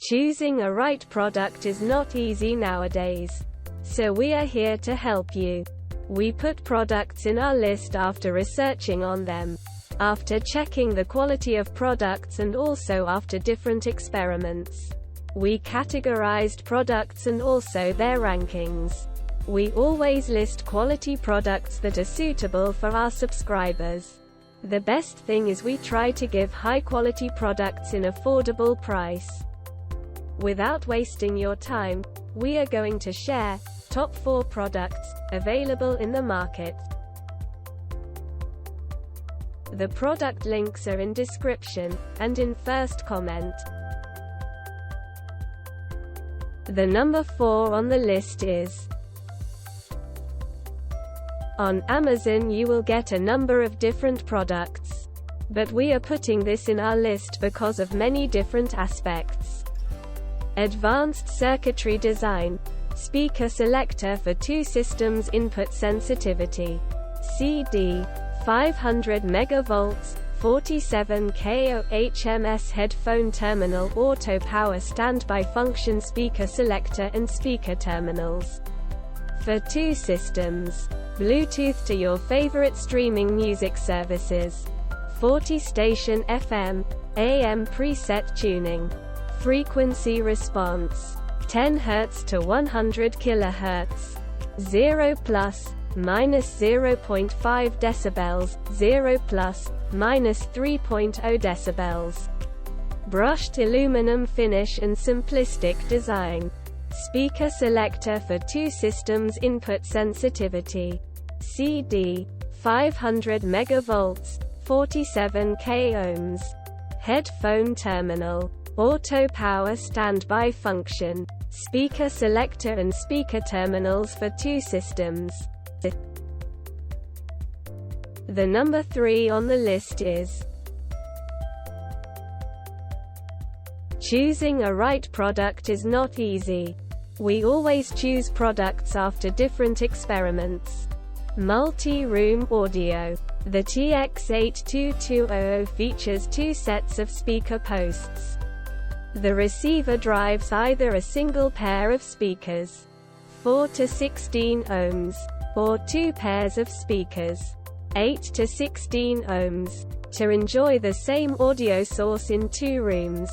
Choosing a right product is not easy nowadays. So we are here to help you. We put products in our list after researching on them, after checking the quality of products, and also after different experiments. We categorized products and also their rankings. We always list quality products that are suitable for our subscribers. The best thing is we try to give high quality products in affordable price. Without wasting your time, we are going to share top 4 products available in the market. The product links are in description and in first comment. The number 4 on the list is on Amazon. You will get a number of different products, but we are putting this in our list because of many different aspects. Advanced circuitry design, speaker selector for 2 systems, input sensitivity, CD, 500 megavolts, 47 kilo HMS headphone terminal, auto power standby function, speaker selector and speaker terminals for 2 systems, Bluetooth to your favorite streaming music services, 40 station FM, AM preset tuning, frequency response, 10 Hz to 100 kHz, 0 plus, minus 0.5 decibels, 0 plus, minus 3.0 decibels. Brushed aluminum finish and simplistic design. Speaker selector for 2 systems, input sensitivity, CD, 500 megavolts, 47 k ohms. Headphone terminal, auto power standby function, speaker selector and speaker terminals for 2 systems. The number 3 on the list is choosing a right product is not easy. We always choose products after different experiments. Multi-room audio. The TX82200 features 2 sets of speaker posts. The receiver drives either a single pair of speakers, 4 to 16 ohms, or 2 pairs of speakers, 8 to 16 ohms, to enjoy the same audio source in 2 rooms,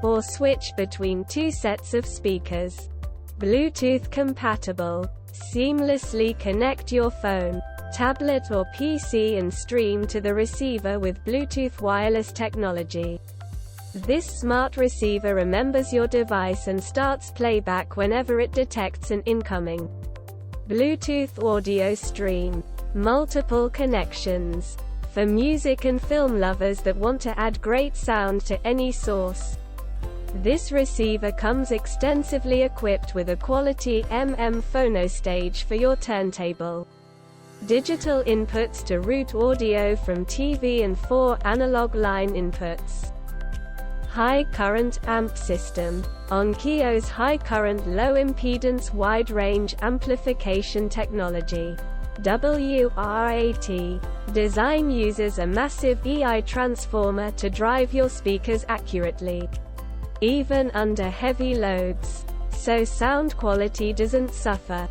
or switch between 2 sets of speakers. Bluetooth compatible. Seamlessly connect your phone, tablet or PC and stream to the receiver with Bluetooth wireless technology. This smart receiver remembers your device and starts playback whenever it detects an incoming Bluetooth audio stream. Multiple connections. For music and film lovers that want to add great sound to any source. This receiver comes extensively equipped with a quality phonostage for your turntable. Digital inputs to route audio from TV and 4 analog line inputs. High current amp system. Onkyo's high current low impedance wide range amplification technology. WRAT. Design uses a massive EI transformer to drive your speakers accurately, even under heavy loads, so sound quality doesn't suffer.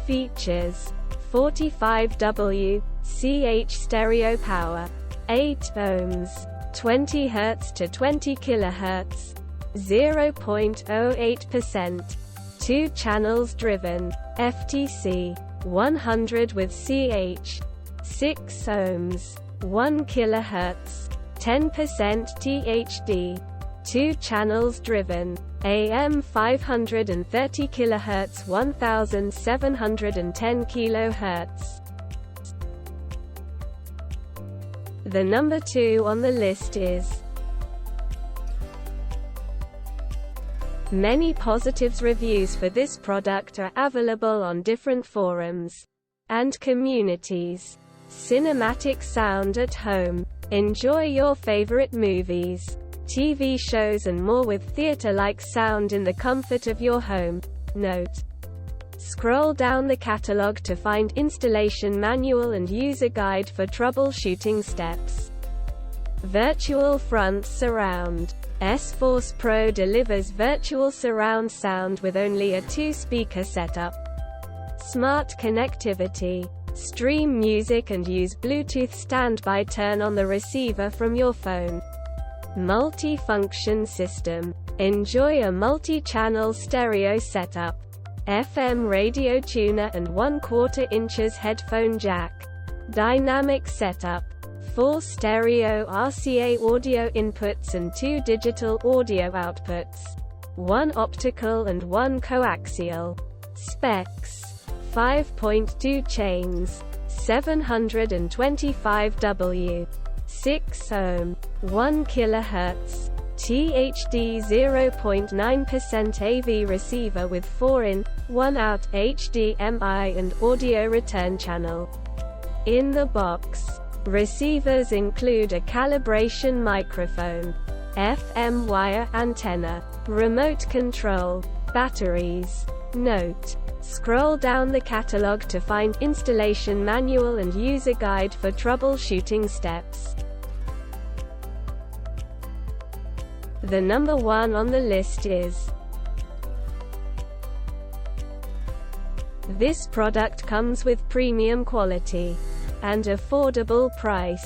Features: 45W CH stereo power, 8 ohms, 20 Hz to 20 kHz, 0.08%, 2 channels driven, FTC 100 with CH, 6 ohms, 1 kHz, 10% THD, 2 channels driven, AM 530 kHz 1710 kHz. The number 2 on the list is many positives. Reviews for this product are available on different forums and communities. Cinematic sound at home. Enjoy your favorite movies, TV shows and more with theater-like sound in the comfort of your home. Note: scroll down the catalog to find installation manual and user guide for troubleshooting steps. Virtual front surround. S-Force Pro delivers virtual surround sound with only a 2-speaker setup. Smart connectivity. Stream music and use Bluetooth standby. Turn on the receiver from your phone. Multi-function system. Enjoy a multi-channel stereo setup. FM radio tuner and 1/4 inches headphone jack. Dynamic setup. 4 stereo RCA audio inputs and 2 digital audio outputs. 1 optical and 1 coaxial. Specs. 5.2 chains. 725 W. 6 ohm. 1 kHz. THD 0.9% AV receiver with 4-in, 1-out HDMI and audio return channel. In the box. Receivers include a calibration microphone, FM wire antenna, remote control, batteries. Note: scroll down the catalog to find installation manual and user guide for troubleshooting steps. The number 1 on the list is. This product comes with premium quality and affordable price.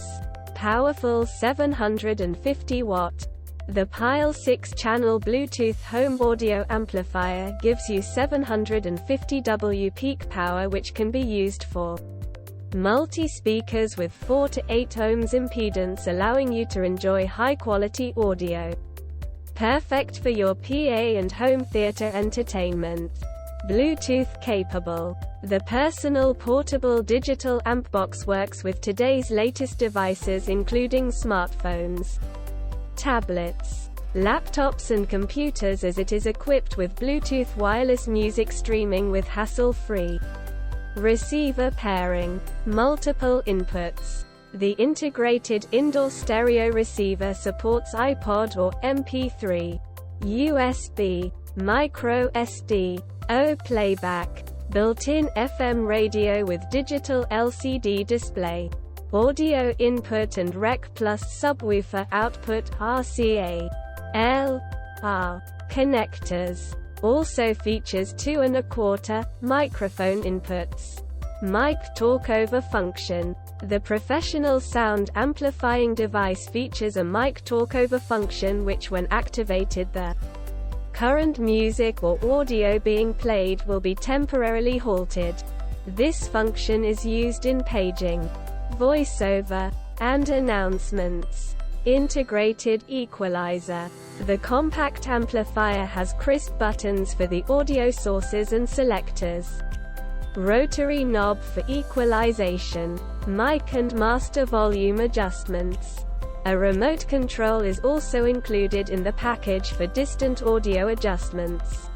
Powerful 750 watt. The Pile 6-channel Bluetooth home audio amplifier gives you 750 W peak power, which can be used for multi-speakers with 4 to 8 ohms impedance, allowing you to enjoy high-quality audio. Perfect for your PA and home theater entertainment. Bluetooth capable. The personal portable digital amp box works with today's latest devices including smartphones, tablets, laptops and computers, as it is equipped with Bluetooth wireless music streaming with hassle-free receiver pairing. Multiple inputs. The integrated indoor stereo receiver supports iPod or MP3, USB, micro SD, O playback, built-in FM radio with digital LCD display, audio input and Rec Plus subwoofer output RCA, L, R, connectors. Also features 2¼ microphone inputs. Mic talkover function. The professional sound amplifying device features a mic talkover function which, when activated, the current music or audio being played will be temporarily halted. This function is used in paging, voiceover, and announcements. Integrated equalizer. The compact amplifier has crisp buttons for the audio sources and selectors. Rotary knob for equalization. Mic and master volume adjustments. A remote control is also included in the package for distant audio adjustments.